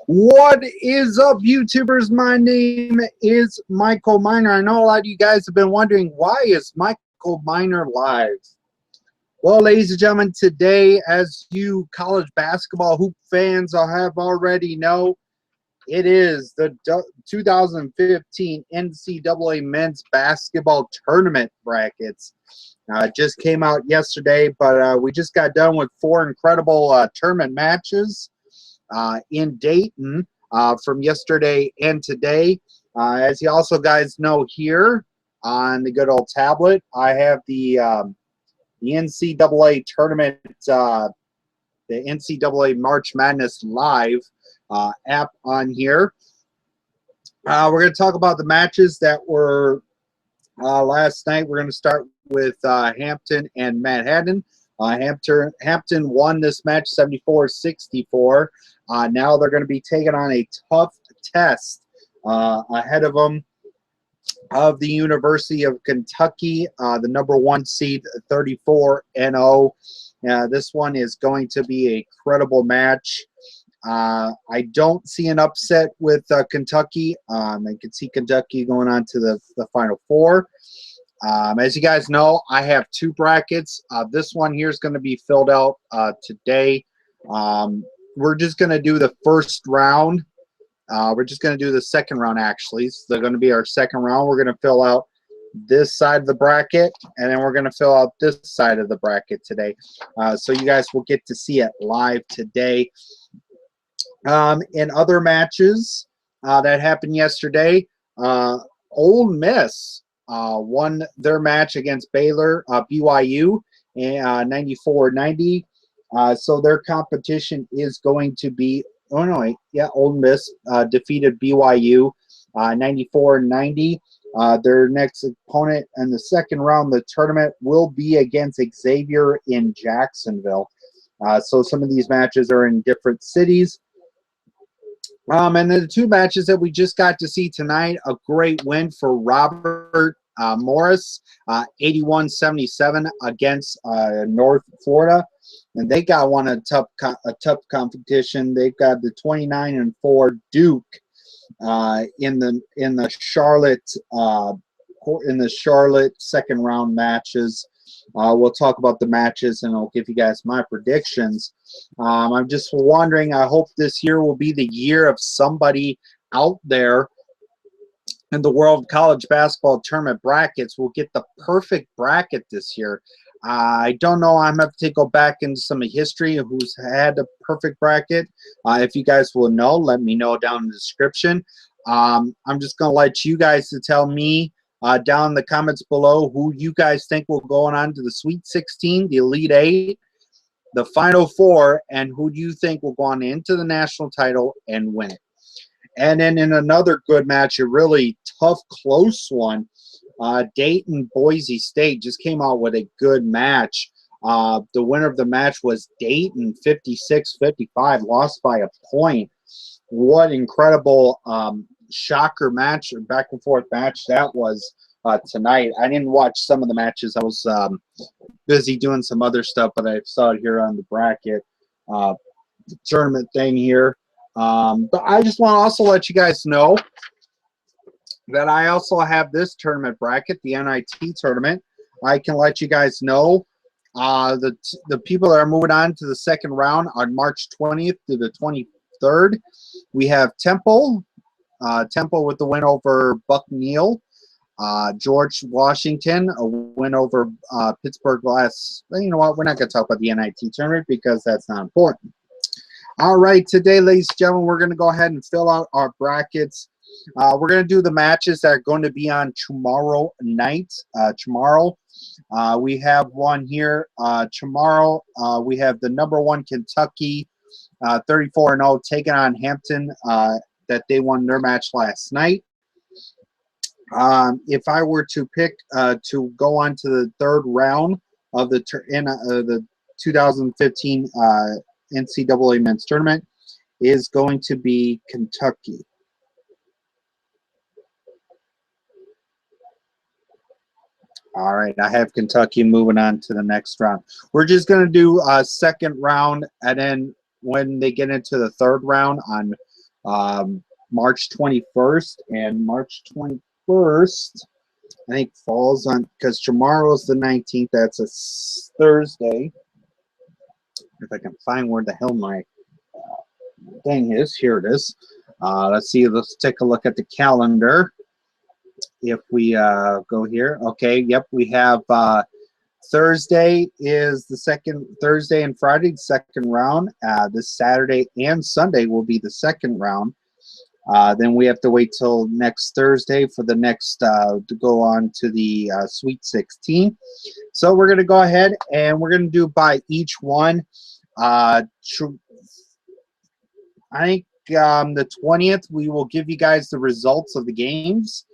What is up, YouTubers? My name is Michael Miner. I know a lot of you guys have been wondering, why is Michael Miner live? Well, ladies and gentlemen, today, as you college basketball hoop fans have already know, it is the 2015 NCAA men's basketball tournament brackets. It just came out yesterday, but we just got done with 4 incredible tournament matches in Dayton from yesterday and today. As you also guys know, here on the good old tablet, I have the NCAA tournament, the NCAA March Madness Live app on here. We're going to talk about the matches that were last night. We're going to start with Hampton and Manhattan. Hampton won this match 74-64. Now they're going to be taking on a tough test ahead of them of the University of Kentucky, the #1 seed, 34-0. This one is going to be a credible match. I don't see an upset with Kentucky. I can see Kentucky going on to the Final Four. As you guys know, I have 2 brackets. This one here is going to be filled out today. We're just going to do the first round. We're just going to do the second round, actually. So they're going to be our second round. We're going to fill out this side of the bracket, and then we're going to fill out this side of the bracket today. So you guys will get to see it live today. In other matches that happened yesterday, Ole Miss won their match against Baylor, BYU, 94-90. So their competition is going to be, Ole Miss defeated BYU 94-90. Their next opponent in the second round of the tournament will be against Xavier in Jacksonville. So some of these matches are in different cities. And then the 2 matches that we just got to see tonight, a great win for Robert Morris, 81-77 against North Florida. And they got a tough competition. They've got the 29-4 Duke in the Charlotte second round matches. We'll talk about the matches, and I'll give you guys my predictions. I'm just wondering, I hope this year will be the year of somebody out there in the world of college basketball tournament brackets will get the perfect bracket this year. I don't know. I'm going to go back into some of history of who's had a perfect bracket. If you guys will know, let me know down in the description. I'm just going to let you guys to tell me down in the comments below who you guys think will go on to the Sweet 16, the Elite 8, the Final 4, and who do you think will go on into the national title and win it. And then in another good match, a really tough, close one, Dayton Boise State just came out with a good match. The winner of the match was Dayton, 56-55, lost by a point. What incredible shocker match, or back and forth match that was tonight. I didn't watch some of the matches. I was busy doing some other stuff, but I saw it here on the bracket tournament thing here. But I just want to also let you guys know that I also have this tournament bracket, the NIT tournament. I can let you guys know the people that are moving on to the second round on March 20th to the 23rd. We have Temple with the win over Bucknell. George Washington, a win over Pittsburgh last. You know what? We're not going to talk about the NIT tournament because that's not important. All right, today, ladies and gentlemen, we're going to go ahead and fill out our brackets. We're going to do the matches that are going to be on tomorrow night. We have one here. Tomorrow, we have the #1 Kentucky, 34-0, taking on Hampton, that they won their match last night. If I were to pick to go on to the third round of the 2015 NCAA men's tournament, is going to be Kentucky. All right, I have Kentucky moving on to the next round. We're just going to do a second round, and then when they get into the third round on March 21st, and March 21st I think falls on, because tomorrow's the 19th. That's a Thursday. If I can find where the hell my thing is. Here it is. Let's see. Let's take a look at the calendar. If we go here, okay. Yep, we have Thursday is the second. Thursday and Friday, the second round. This Saturday and Sunday will be the second round. Then we have to wait till next Thursday for the next to go on to the Sweet 16. So we're going to go ahead and we're going to do by each one. I think the 20th we will give you guys the results of the games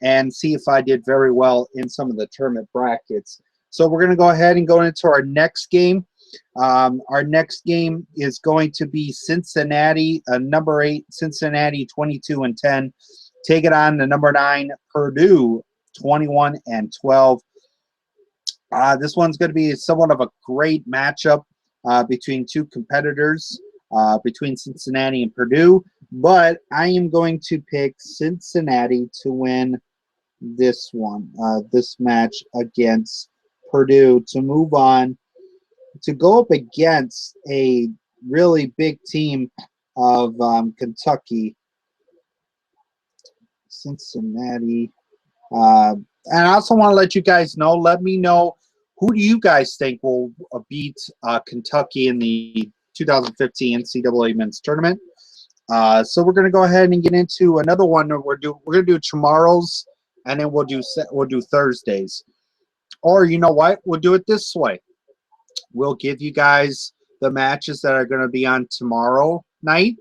and see if I did very well in some of the tournament brackets. So we're going to go ahead and go into our next game. Our next game is going to be Cincinnati, number 8, Cincinnati 22-10, taking on the number 9 Purdue 21-12. This one's going to be somewhat of a great matchup between two competitors, between Cincinnati and Purdue, but I am going to pick Cincinnati to win this one, this match against Purdue, to move on to go up against a really big team of Kentucky. Cincinnati. And I also want to let you guys know, let me know, who do you guys think will beat Kentucky in the 2015 NCAA men's tournament? So we're going to go ahead and get into another one. We're going to do tomorrow's, and then we'll do Thursdays. Or you know what? We'll do it this way. We'll give you guys the matches that are going to be on tomorrow night,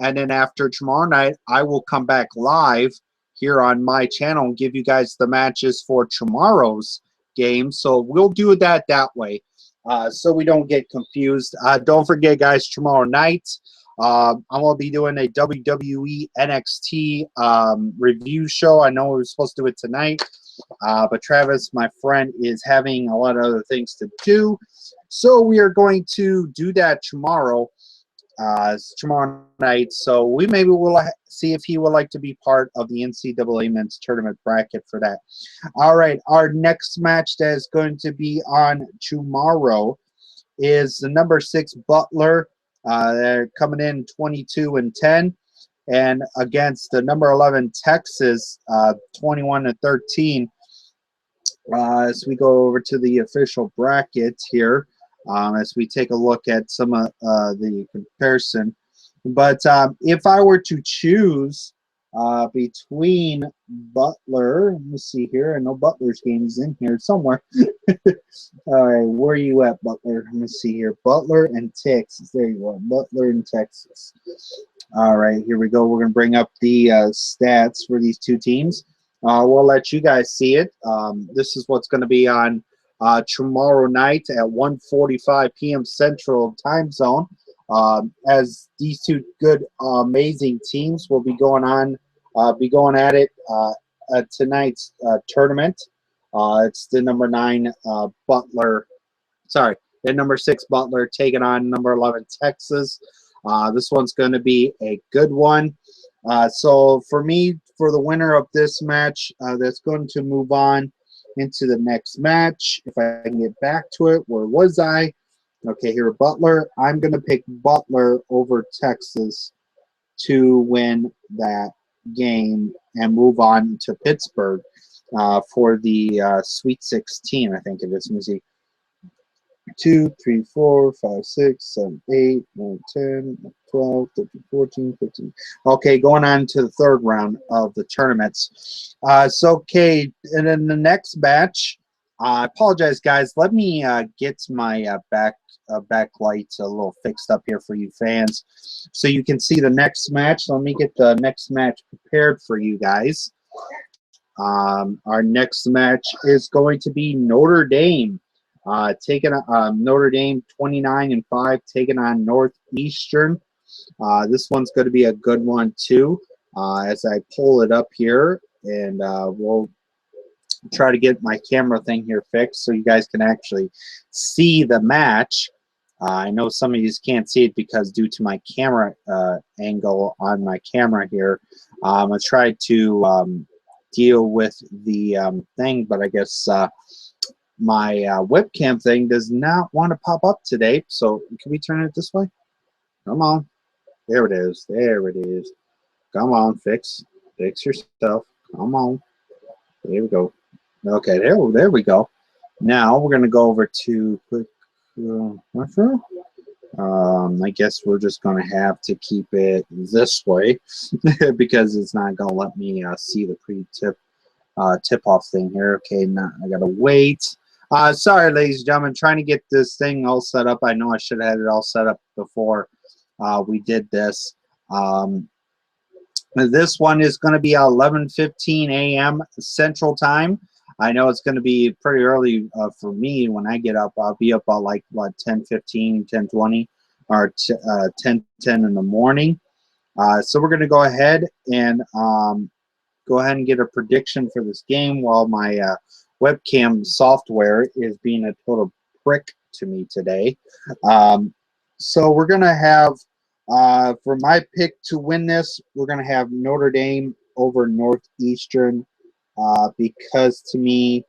and then after tomorrow night, I will come back live here on my channel and give you guys the matches for tomorrow's game. So we'll do that way, so we don't get confused. Don't forget, guys, tomorrow night I'm going to be doing a WWE NXT review show. I know we were supposed to do it tonight, but Travis, my friend, is having a lot of other things to do. So we are going to do that tomorrow night. So we maybe will see if he would like to be part of the NCAA men's tournament bracket for that. All right, our next match that is going to be on tomorrow is the number 6 Butler. They're coming in 22-10, and against the number 11 Texas, 21-13. As we go over to the official bracket here, as we take a look at some of the comparison. But if I were to choose between Butler, let me see here. I know Butler's game is in here somewhere. All right, where are you at, Butler? Let me see here. Butler and Texas. There you are. Butler and Texas. All right, here we go. We're going to bring up the stats for these two teams. We'll let you guys see it. This is what's going to be on tomorrow night at 1:45 p.m. Central Time Zone. As these two good, amazing teams will be going at it at tonight's tournament. It's the number 9 Butler. Sorry, the number 6 Butler taking on number 11 Texas. This one's going to be a good one. So for me, for the winner of this match, that's going to move on into the next match. If I can get back to it, where was I? Okay, here, Butler. I'm going to pick Butler over Texas to win that game and move on to Pittsburgh for the Sweet 16, I think it is. Let me see. 2, 3, 4, 5, 6, 7, 8, 9, 10, 12, 13, 14, 15. Okay, going on to the third round of the tournaments. Okay, and then the next match, I apologize, guys. Let me get my backlight a little fixed up here for you fans so you can see the next match. Let me get the next match prepared for you guys. Our next match is going to be Notre Dame. Taking Notre Dame 29-5, taking on Northeastern. This one's going to be a good one too. As I pull it up here, and we'll try to get my camera thing here fixed so you guys can actually see the match. I know some of you can't see it because due to my camera angle on my camera here, I tried to deal with the thing, but I guess my webcam thing does not want to pop up today. So can we turn it this way? Come on. There it is. There it is. Come on, fix yourself. Come on. There we go. Okay, there we go. Now we're gonna go over to quick. I guess we're just gonna have to keep it this way because it's not gonna let me see the pre-tip tip-off thing here. Okay, now I gotta wait. Sorry, ladies and gentlemen, trying to get this thing all set up. I know I should have had it all set up before we did this. This one is going to be 11:15 a.m. Central Time. I know it's going to be pretty early for me when I get up. I'll be up at like, what, 10:15, 10:20, or 10:10 in the morning. So we're going to go ahead and get a prediction for this game while my webcam software is being a total prick to me today. So we're going to have, for my pick to win this, we're going to have Notre Dame over Northeastern because to me,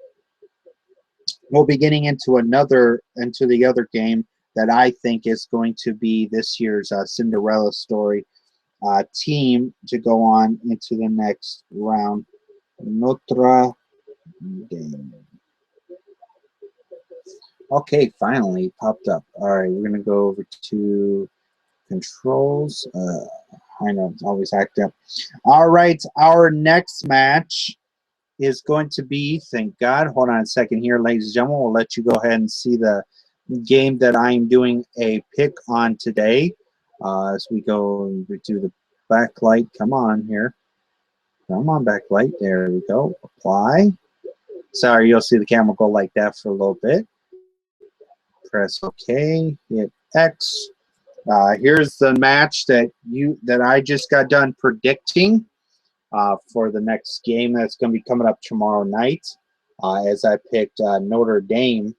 we'll be getting into the other game that I think is going to be this year's Cinderella story team to go on into the next round. Notre Dame. Okay, finally it popped up. All right, we're gonna go over to controls. I know it's always act up. All right, our next match is going to be, thank God, hold on a second here, ladies and gentlemen. We'll let you go ahead and see the game that I'm doing a pick on today. As we go to the backlight. Come on here. Come on, backlight. There we go. Apply. Sorry, you'll see the camera go like that for a little bit. Press OK. Hit X. Here's the match that I just got done predicting for the next game that's going to be coming up tomorrow night, as I picked Notre Dame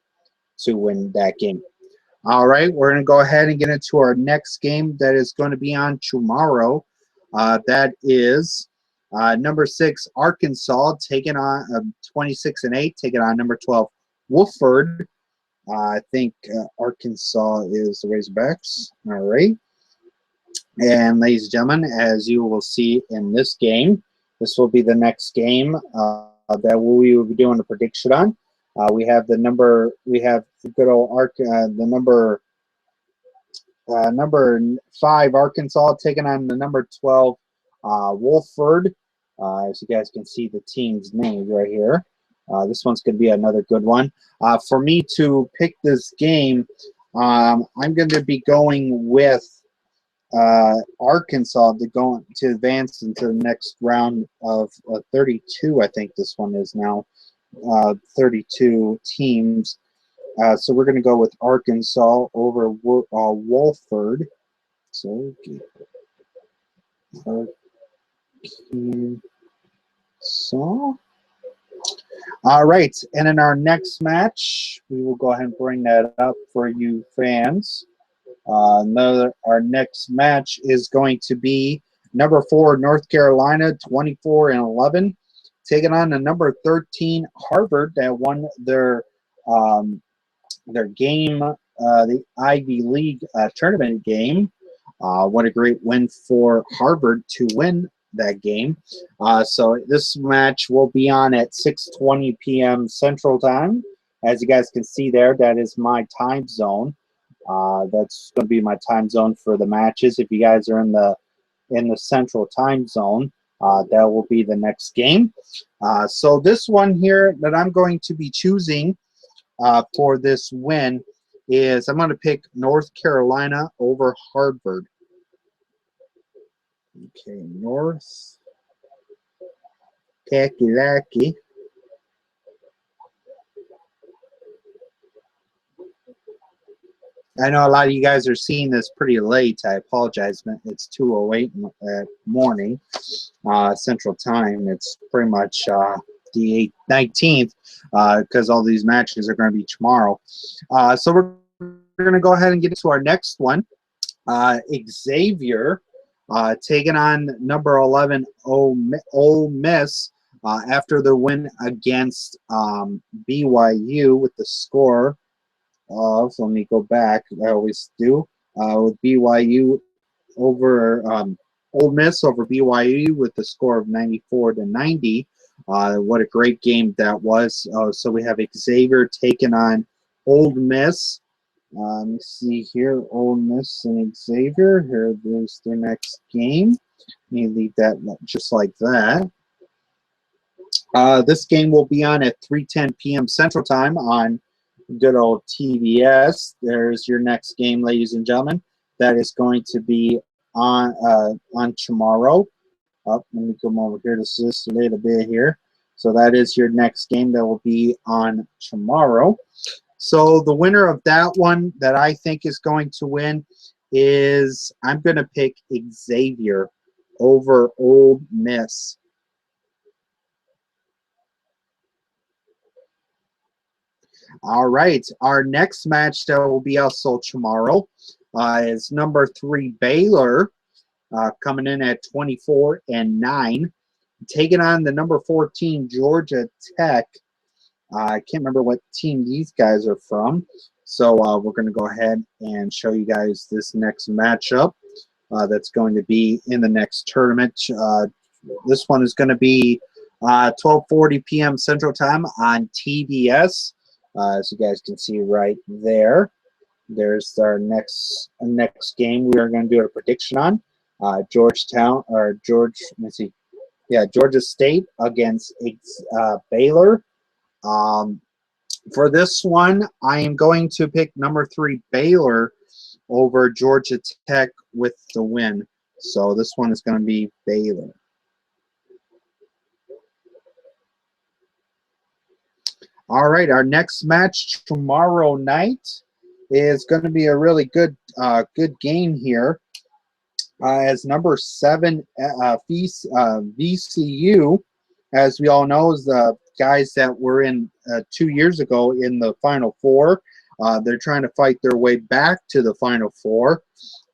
to win that game. All right, we're going to go ahead and get into our next game that is going to be on tomorrow. That is number 6 Arkansas taking on 26-8, taking on number 12 Wofford. I think Arkansas is the Razorbacks. All right. And ladies and gentlemen, as you will see in this game, this will be the next game that we will be doing a prediction on. We have the good old number 5 Arkansas taking on the number 12 Wofford. As you guys can see the team's name right here. This one's going to be another good one. For me to pick this game, I'm going to be going with Arkansas to advance into the next round of 32. I think this one is now 32 teams. So we're going to go with Arkansas over Wofford. So Arkansas. All right, and in our next match, we will go ahead and bring that up for you fans. Our next match is going to be number 4 North Carolina 24-11, taking on the number 13 Harvard that won their game, the Ivy League tournament game. What a great win for Harvard to win that game. So this match will be on at 6:20 p.m. Central Time. As you guys can see there, that is my time zone. That's going to be my time zone for the matches. If you guys are in the Central Time Zone, that will be the next game. So this one here that I'm going to be choosing for this win is I'm going to pick North Carolina over Harvard. Okay, North Kakalaki. I know a lot of you guys are seeing this pretty late. I apologize. It's 2:08 morning Central Time. It's pretty much the 19th because all these matches are going to be tomorrow. So we're going to go ahead and get into our next one. Xavier taking on number 11 Ole Miss after their win against BYU with the score of, let me go back, I always do, with BYU over Ole Miss over BYU with the score of 94-90. What a great game that was. So we have Xavier taking on Ole Miss. Let me see here, Ole Miss and Xavier. Here is their next game. Let me leave that just like that. This game will be on at 3:10 p.m. Central Time on good old TBS. There's your next game, ladies and gentlemen. That is going to be on tomorrow. Let me come over here to just a little bit here. So that is your next game that will be on tomorrow. So the winner of that one that I think is going to win is, I'm going to pick Xavier over Ole Miss. All right, our next match that will be also tomorrow is number 3 Baylor coming in at 24-9, taking on the number 14 Georgia Tech. I can't remember what team these guys are from, so we're going to go ahead and show you guys this next matchup that's going to be in the next tournament. This one is going to be 12:40 p.m. Central Time on TBS. As you guys can see right there, there's our next game we are going to do a prediction on. Georgia State against Baylor. For this one, I am going to pick number 3 Baylor over Georgia Tech with the win. So this one is going to be Baylor. All right, our next match tomorrow night is going to be a really good game here. As number 7 VCU, as we all know, is the guys that were in 2 years ago in the Final Four. They're trying to fight their way back to the Final Four.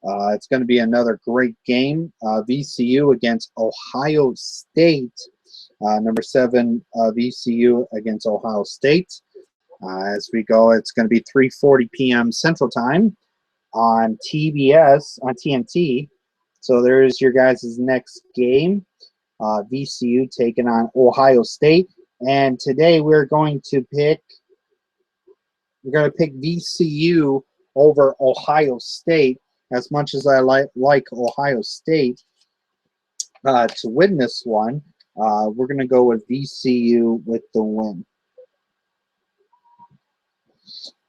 It's going to be another great game. VCU against Ohio State. Number 7 VCU against Ohio State. As we go, it's going to be 3:40 p.m. Central Time on TBS, on TNT. So there's your guys' next game. VCU taking on Ohio State. And today we're going to pick VCU over Ohio State. As much as I like Ohio State to win this one, we're going to go with VCU with the win.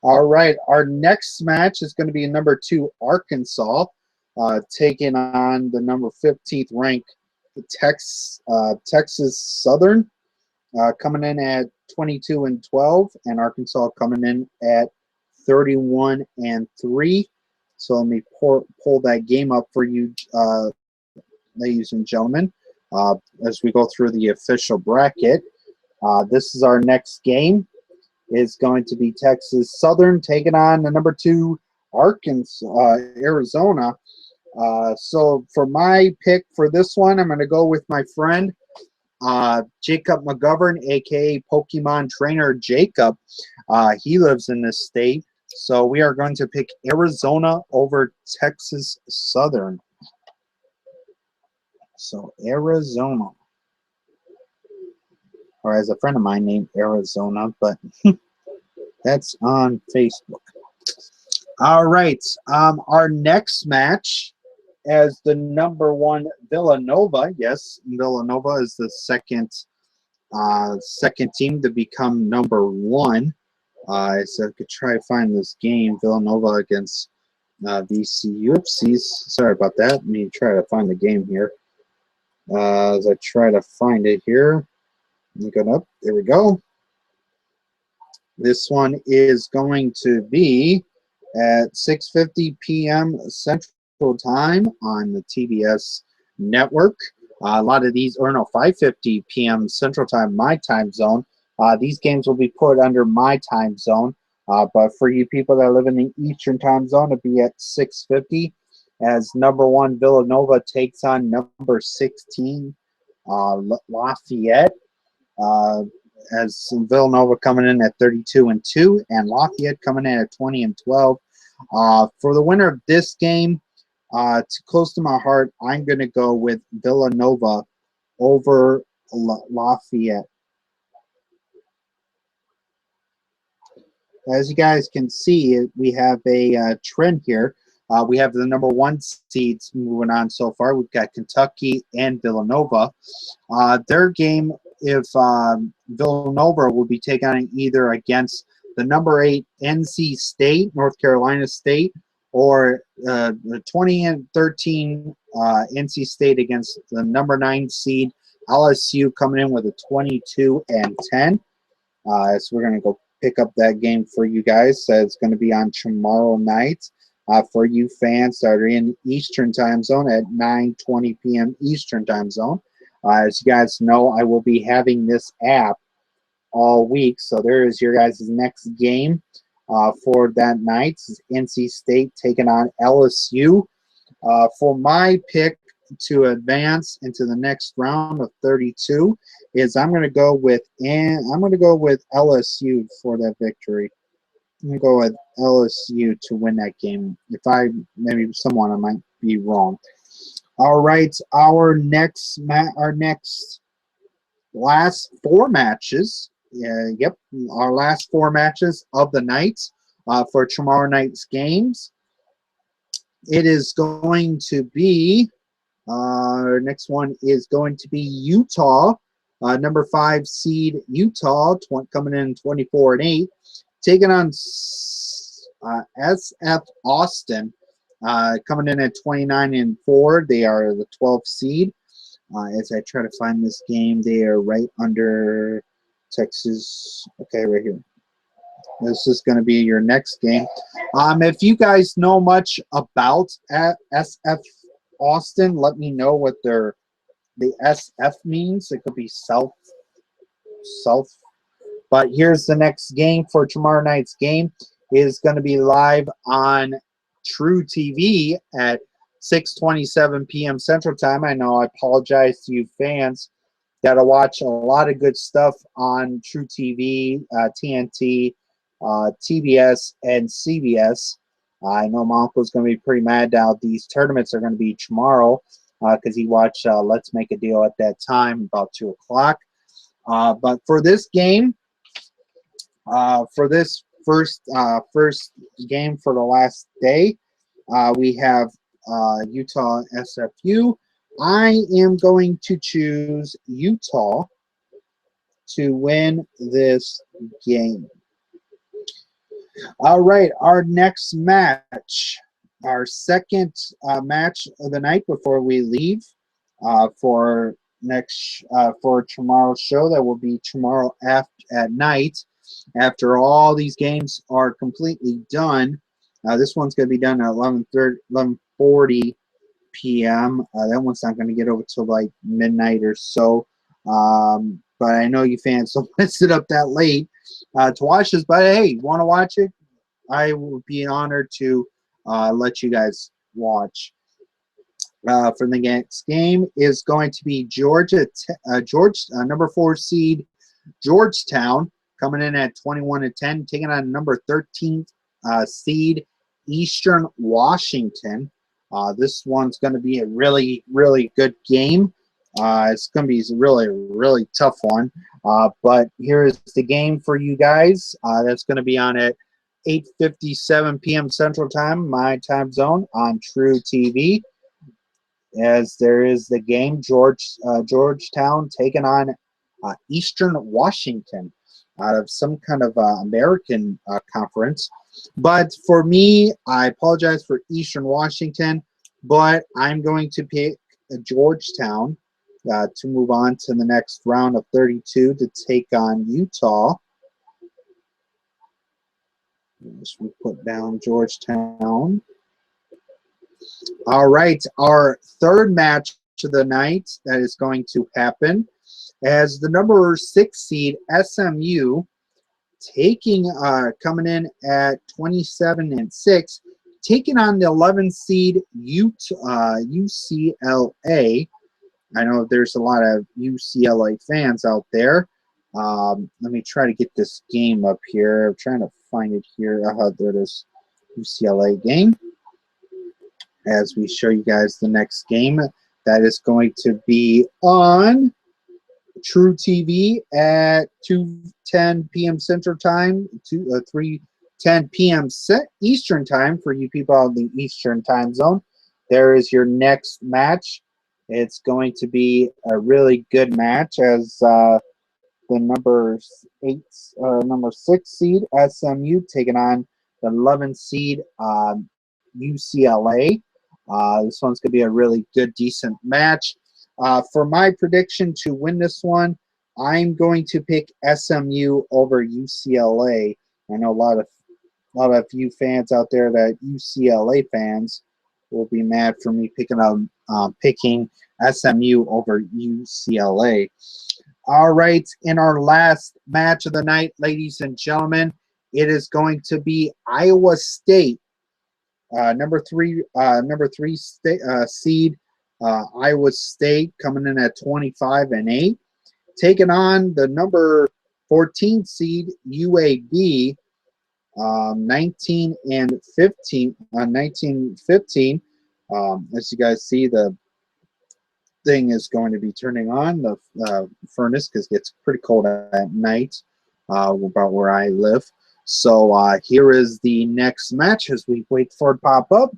All right, our next match is going to be number 2 Arkansas taking on the number 15th ranked Texas Southern, coming in at 22-12, and Arkansas coming in at 31-3. So let me pull that game up for you, ladies and gentlemen, as we go through the official bracket. This is our next game. Is going to be Texas Southern taking on the number 2 Arizona. So for my pick for this one, I'm going to go with my friend Jacob McGovern, aka Pokemon Trainer Jacob. He lives in this state, so we are going to pick Arizona over Texas Southern. So Arizona, or as a friend of mine named Arizona, but that's on Facebook. All right, our next match as the number 1 Villanova. Yes, Villanova is the second team to become number 1. So I could try to find this game, Villanova against VCU. Oopsies, sorry about that. Let me try to find the game here. As I try to find it here. Get up. There we go. This one is going to be at 6:50 p.m. Central Time on the TBS network. A lot of these, or no, 5:50 p.m. Central Time, my time zone. These games will be put under my time zone. But for you people that live in the Eastern time zone, it'll be at 6:50 as number 1 Villanova takes on number 16 Lafayette. Uh, as Villanova coming in at 32-2, and Lafayette coming in at 20-12. For the winner of this game, too close to my heart, I'm going to go with Villanova over Lafayette. As you guys can see, we have a trend here. We have the number 1 seeds moving on so far. We've got Kentucky and Villanova. Their game, if Villanova will be taking on either against the number 8 NC State, North Carolina State, or the 20-13 NC State against the number 9 seed LSU coming in with a 22-10. So we're going to go pick up that game for you guys. So it's going to be on tomorrow night for you fans that are in Eastern time zone at 9:20 p.m. Eastern time zone. As you guys know, I will be having this app all week. So there is your guys' next game for that night. It's NC State taking on LSU. For my pick to advance into the next round of 32 is I'm going to go with LSU for that victory. I'm going to go with LSU to win that game. If I might be wrong. All right, our last 4 matches. Our last 4 matches of the night for tomorrow night's games. It is going to be our next one is going to be Utah, number 5 seed Utah, coming in 24-8, taking on SF Austin, coming in at 29-4. They are the 12th seed. As I try to find this game, they are right under Texas. Okay, right here. This is going to be your next game. If you guys know much about SF Austin, let me know what the SF means. It could be south. But here's the next game for tomorrow night's game. It is going to be live on True TV at 6:27 p.m. Central Time. I know I apologize to you fans. Got to watch a lot of good stuff on True TV, TNT, TBS, and CBS. I know my uncle's going to be pretty mad now. These tournaments are going to be tomorrow because he watched Let's Make a Deal at that time, about 2 o'clock. But for this game, for this first game for the last day, we have Utah SFU. I am going to choose Utah to win this game. All right, our next match, our second match of the night before we leave for tomorrow's show. That will be tomorrow at night. After all these games are completely done, this one's going to be done at 11:40 p.m. That one's not going to get over till like midnight or so. But I know you fans don't want to sit up that late to watch this. But hey, you want to watch it? I will be honored to let you guys watch. For the next game is going to be number 4 seed Georgetown coming in at 21-10, taking on number 13 seed Eastern Washington. This one's going to be a really, really good game. It's going to be a really, really tough one. But here is the game for you guys. That's going to be on at 8:57 p.m. Central Time, my time zone, on True TV. As there is the game, Georgetown taking on Eastern Washington out of some kind of American conference. But for me, I apologize for Eastern Washington, but I'm going to pick Georgetown to move on to the next round of 32 to take on Utah. As we put down Georgetown. All right, our third match of the night that is going to happen as the number 6 seed SMU coming in at 27-6, taking on the 11 seed UCLA. I know there's a lot of UCLA fans out there. Let me try to get this game up here. I'm trying to find it here. There it is, UCLA game. As we show you guys the next game, that is going to be on True TV at 2:10 p.m. Central Time, 3:10 p.m. Eastern Time for you people in the Eastern Time Zone. There is your next match. It's going to be a really good match as the number 6 seed SMU taking on the 11 seed UCLA. This one's going to be a really good, decent match. For my prediction to win this one, I'm going to pick SMU over UCLA. I know a lot of you fans out there that UCLA fans will be mad for me picking SMU over UCLA. All right, in our last match of the night, ladies and gentlemen, it is going to be Iowa State, number three seed. Iowa State coming in at 25-8, taking on the number 14 seed UAB, 19-15. As you guys see, the thing is going to be turning on the furnace because it gets pretty cold at night about where I live. So here is the next match as we wait for it to pop up.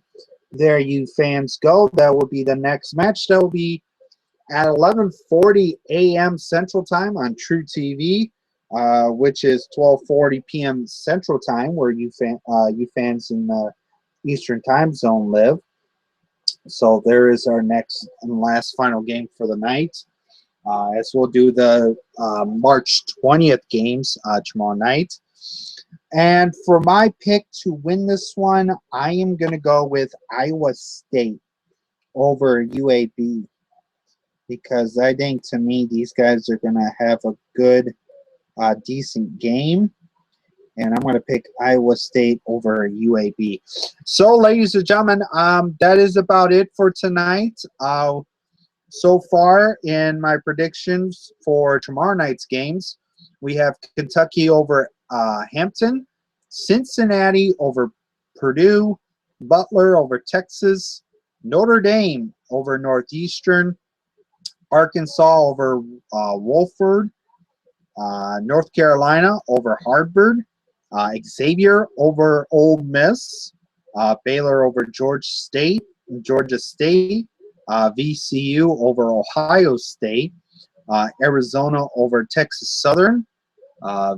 There you fans go. That will be the next match. That will be at 11:40 a.m. Central Time on True TV, which is 12:40 p.m. Central Time, where you fans in the Eastern Time Zone live. So there is our next and last final game for the night. As we'll do the March 20th games tomorrow night. And for my pick to win this one, I am going to go with Iowa State over UAB because I think, to me, these guys are going to have a good, decent game. And I'm going to pick Iowa State over UAB. So, ladies and gentlemen, that is about it for tonight. So far in my predictions for tomorrow night's games, we have Kentucky over Hampton, Cincinnati over Purdue, Butler over Texas, Notre Dame over Northeastern, Arkansas over Wofford, North Carolina over Harvard, Xavier over Ole Miss, Baylor over Georgia State, VCU over Ohio State, Arizona over Texas Southern,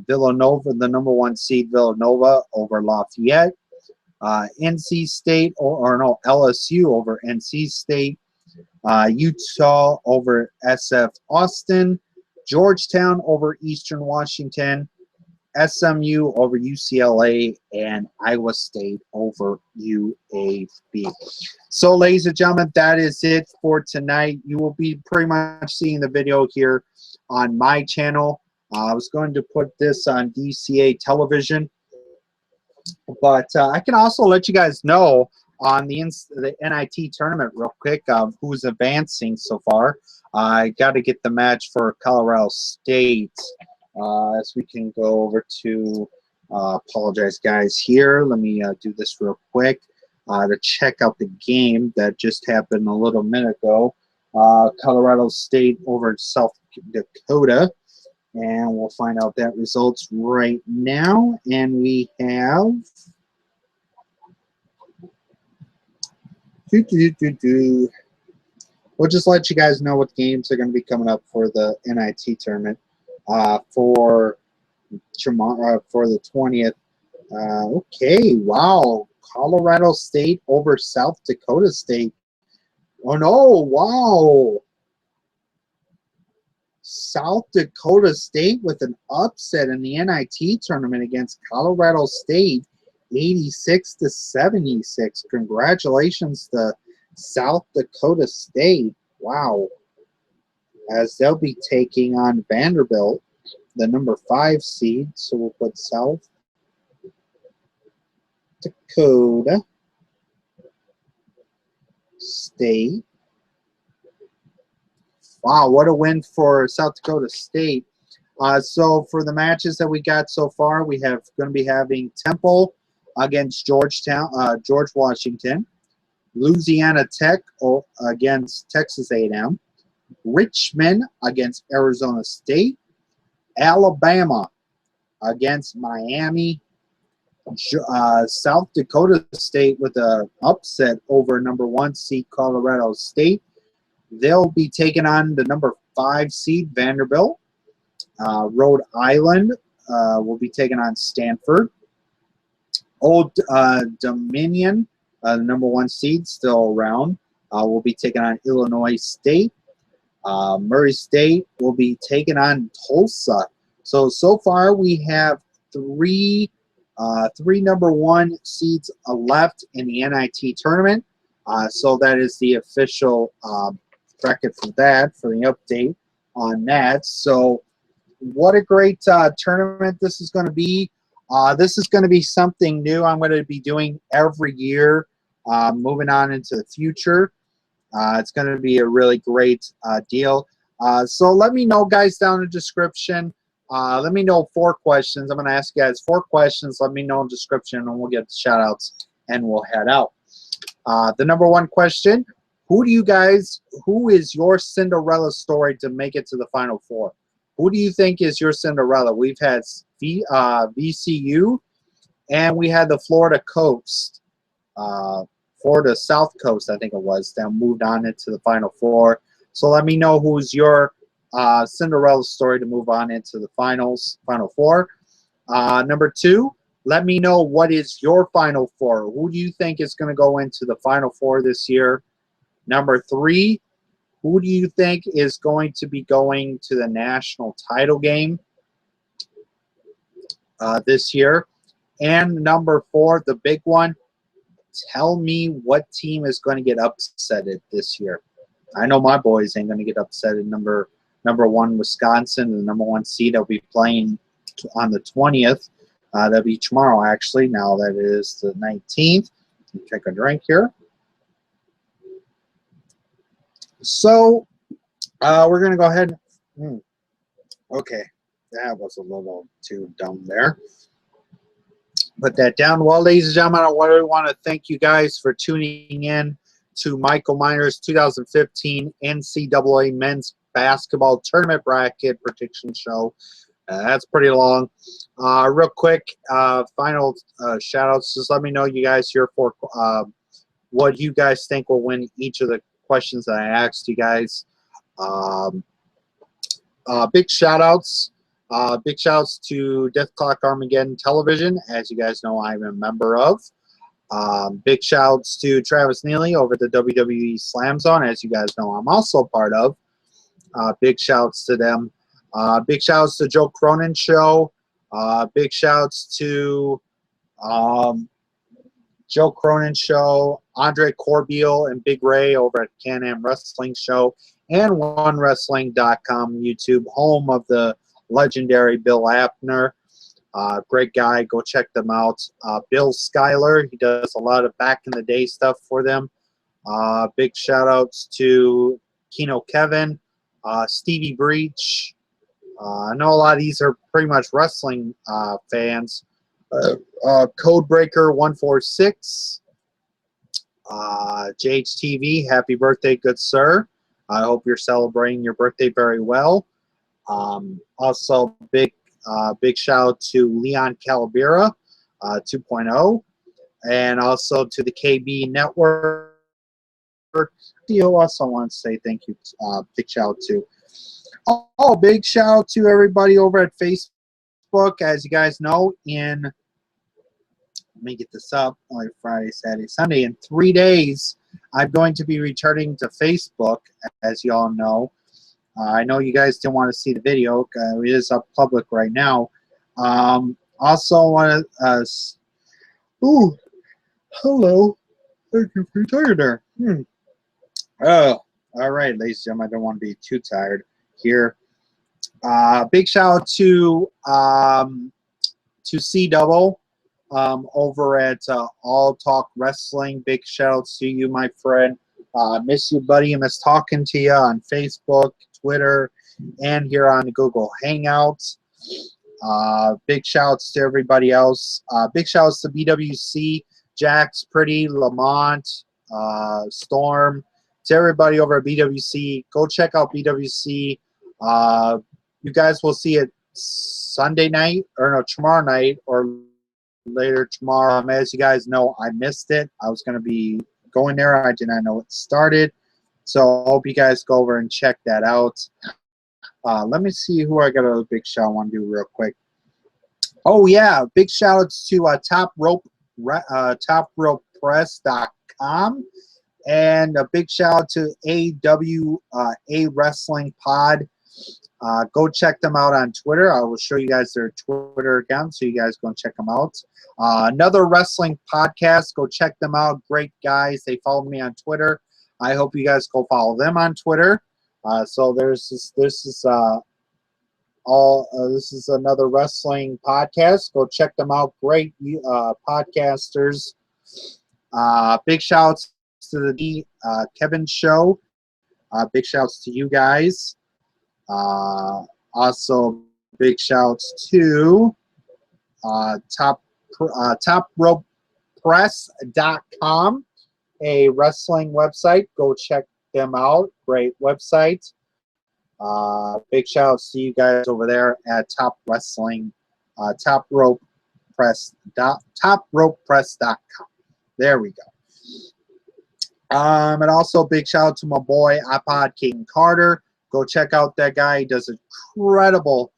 Villanova, the number 1 seed Villanova over Lafayette, NC State LSU over NC State, Utah over SF Austin, Georgetown over Eastern Washington, SMU over UCLA, and Iowa State over UAB. So, ladies and gentlemen, that is it for tonight. You will be pretty much seeing the video here on my channel. I was going to put this on DCA television, but I can also let you guys know on the NIT tournament real quick who's advancing so far. I got to get the match for Colorado State. As we can go over to, apologize guys here, let me do this real quick to check out the game that just happened a little minute ago. Colorado State over South Dakota, and we'll find out that results right now. And we have we'll just let you guys know what games are going to be coming up for the NIT tournament. For tomorrow, for the 20th. Okay, wow. Colorado State over South Dakota State. Oh, no, wow. South Dakota State with an upset in the NIT tournament against Colorado State, 86-76. Congratulations to South Dakota State. Wow. As they'll be taking on Vanderbilt. the number 5 seed. So we'll put South Dakota State. Wow, what a win for South Dakota State. So for the matches that we got so far, we have going to be having Temple against George Washington, Louisiana Tech against Texas A&M, Richmond against Arizona State, Alabama against Miami, South Dakota State with an upset over number 1 seed Colorado State. They'll be taking on the number 5 seed Vanderbilt. Rhode Island will be taking on Stanford. Old Dominion, the number 1 seed, still around, will be taking on Illinois State. Murray State will be taking on Tulsa. So far we have three number 1 seeds left in the NIT tournament. So that is the official bracket for that, for the update on that. So what a great tournament this is going to be. This is going to be something new I'm going to be doing every year moving on into the future. It's going to be a really great deal. So let me know, guys, down in the description. Let me know 4 questions. I'm going to ask you guys 4 questions. Let me know in the description, and we'll get the shout-outs, and we'll head out. The number 1 question, who is your Cinderella story to make it to the Final Four? Who do you think is your Cinderella? We've had VCU, and we had the Florida Coast, Florida South Coast, I think it was, that moved on into the Final Four. So let me know who's your Cinderella story to move on into the Final Four. Number 2, let me know what is your Final Four. Who do you think is going to go into the Final Four this year? Number 3, who do you think is going to be going to the national title game this year? And number 4, the big one, tell me what team is going to get upsetted this year. I know my boys ain't going to get upset at number 1 Wisconsin, the number 1 seed. They'll be playing on the 20th. That'll be tomorrow, actually. Now that it is the 19th. Take a drink here. So we're going to go ahead. Okay, that was a little too dumb there. Put that down. Well, ladies and gentlemen, I want to thank you guys for tuning in to Michael Miner's 2015 NCAA Men's Basketball Tournament Bracket Prediction Show. That's pretty long. Real quick, final shout-outs. Just let me know, you guys, here for what you guys think will win each of the questions that I asked you guys. Big shout-outs. Big shout-outs to Death Clock Armageddon Television, as you guys know I'm a member of. Big shout-outs to Travis Neely over at the WWE Slam Zone, as you guys know I'm also part of. Big shout-outs to them. Big shout-outs to Joe Cronin Show. Big shout-outs to Joe Cronin Show, Andre Corbeil, and Big Ray over at Can-Am Wrestling Show, and OneWrestling.com YouTube, home of the legendary Bill Apner. Great guy. Go check them out. Bill Schuyler, he does a lot of back-in-the-day stuff for them. Big shout-outs to Keno Kevin, Stevie Breach. I know a lot of these are pretty much wrestling fans. Codebreaker 146, JHTV, happy birthday, good sir. I hope you're celebrating your birthday very well. Also, big shout out to Leon Calabira 2.0, and also to the KB Network. I also want to say thank you. Big shout out to. Oh, big shout out to everybody over at Facebook. As you guys know, let me get this up, like Friday, Saturday, Sunday. In 3 days, I'm going to be returning to Facebook, as you all know. I know you guys didn't want to see the video. It is up public right now. Also want to, ooh, hello. Thank you for your time there. Oh, all right, ladies and gentlemen, I don't want to be too tired here. Big shout out to C Double over at All Talk Wrestling. Big shout outs to you, my friend. Miss you, buddy. I miss talking to you on Facebook, Twitter, and here on Google Hangouts. Big shouts to everybody else. Big shouts to BWC, Jax, Pretty, Lamont, Storm, to everybody over at BWC. Go check out BWC. You guys will see it Sunday night, or no, tomorrow night, or later tomorrow. As you guys know, I missed it. I was going to be going there. I did not know it started. So I hope you guys go over and check that out. Let me see who I got a big shout I want to do real quick. Oh, yeah. Big shout outs to topropepress.com. And a big shout out to AWA Wrestling Pod. Go check them out on Twitter. I will show you guys their Twitter account, so you guys go and check them out. Another wrestling podcast. Go check them out. Great guys. They follow me on Twitter. I hope you guys go follow them on Twitter. So this is another wrestling podcast. Go check them out. Great podcasters. Big shouts to the Kevin Show. Big shouts to you guys. Also, big shouts to topropepress.com, a wrestling website. Go check them out. Great website. Big shouts to you guys over there at topropepress.com. There we go. And also big shout out to my boy iPod King Carter. Go check out that guy. He does incredible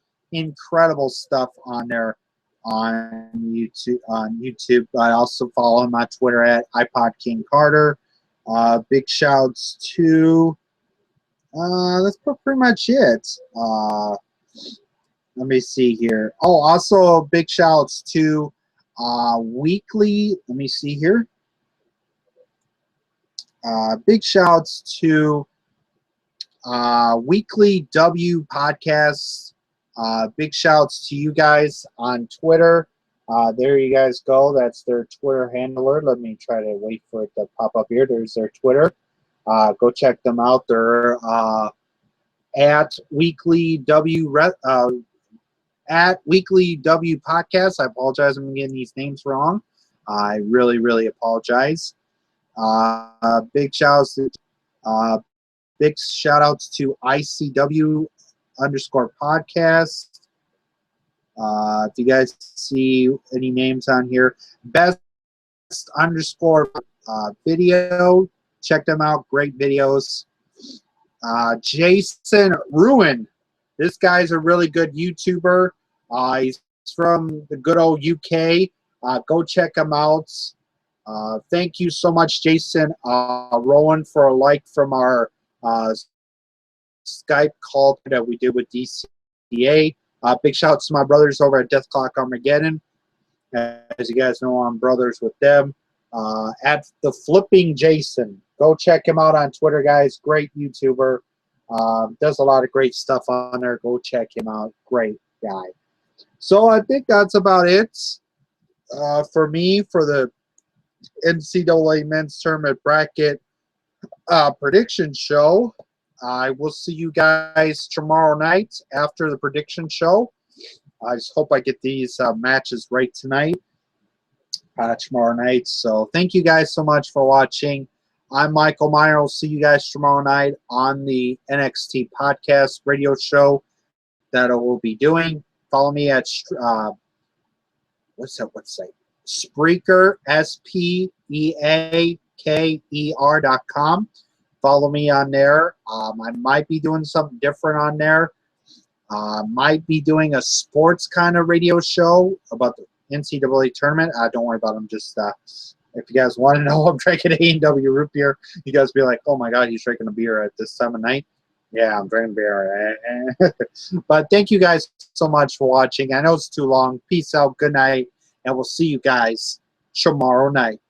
stuff on there on YouTube. I also follow him on Twitter at iPod King Carter. Big shouts to that's pretty much it. Let me see here. Oh, also big shouts to weekly. Let me see here. Big shouts to Weekly W Podcasts. Big shouts to you guys on Twitter. There you guys go. That's their Twitter handler. Let me try to wait for it to pop up here. There's their Twitter. Go check them out. They're at Weekly W Podcast. I apologize if I'm getting these names wrong. I really, really apologize. Big shout outs to ICW _podcast. If you guys see any names on here, best _video. Check them out. Great videos. Jason Ruin. This guy's a really good YouTuber. He's from the good old UK. Go check him out. Thank you so much, Jason Rowan, for a like from our Skype call that we did with DCA. Big shout out to my brothers over at Death Clock Armageddon. As you guys know, I'm brothers with them. At the Flipping Jason. Go check him out on Twitter, guys. Great YouTuber. Does a lot of great stuff on there. Go check him out. Great guy. So I think that's about it for me for the NCAA Men's Tournament Bracket prediction show. I will see you guys tomorrow night after the prediction show. I just hope I get these matches right tonight, tomorrow night. So thank you guys so much for watching. I'm Michael Meyer. I'll see you guys tomorrow night on the NXT Podcast radio show that I will be doing. Follow me at what's that website? Spreaker, SPEAKER.com. Follow me on there. I might be doing something different on there. Might be doing a sports kind of radio show about the NCAA tournament. Don't worry about them. Just if you guys want to know, I'm drinking A&W root beer. You guys be like, oh my God, he's drinking a beer at this time of night. Yeah, I'm drinking beer. But thank you guys so much for watching. I know it's too long. Peace out. Good night. And we'll see you guys tomorrow night.